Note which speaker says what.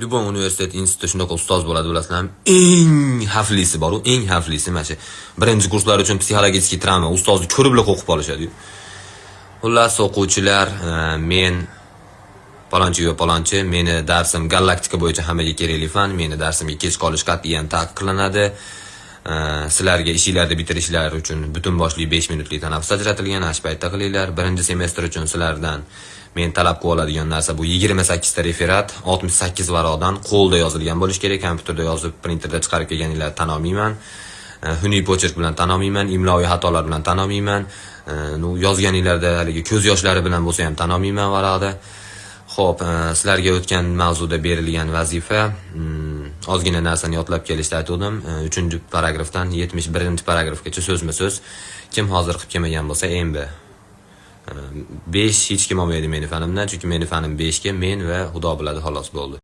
Speaker 1: Любой universitet, institutda shunaqa ustoz bo'ladi, bilasizlarmi? Eng xavflisi bor, eng xavflisi mana shu birinchi kurslar uchun psixologik travma, ustozni ko'rib o'qib qolishadi. Xullas, o'quvchilar, men palonchi va palonchi, meni darsim galaktika bo'yicha hammaga kerakli fan, meni darsimga kech qolish qat'iyan taqiqlanadi. Sizlarga ishinglarni bitirishlar uchun butun boshli 5 minutlik tanaffus ajratilgan, ash paytda qilinglar. Birinchi semestr uchun sizlardan men talab qilib oladigan narsa bu 28 ta referat, 68 varaqdan qo'lda yozilgan bo'lish kerak, kompyuterda yozib, printerda chiqarib kelganinglar tan olmayman. Huniy pochert bilan tan olmayman, imloviy xatolar bilan tan olmayman. Yozganinglarda haligi ko'z yoshlari bilan bo'lsa ham tan olmayman varaqda. Xo'p, sizlarga o'tgan mavzuda berilgan vazifa ozgina narsani yodlab kelishni aytdim. 3-paragrafdan 71-paragrafgacha so'zma-so'z. Kim hozir qilib kelmagan bo'lsa, endi 5 hech kim olmaydi meni fanimdan, chunki meni fanim 5 ga men va Xudo biladi xolos bo'ldi.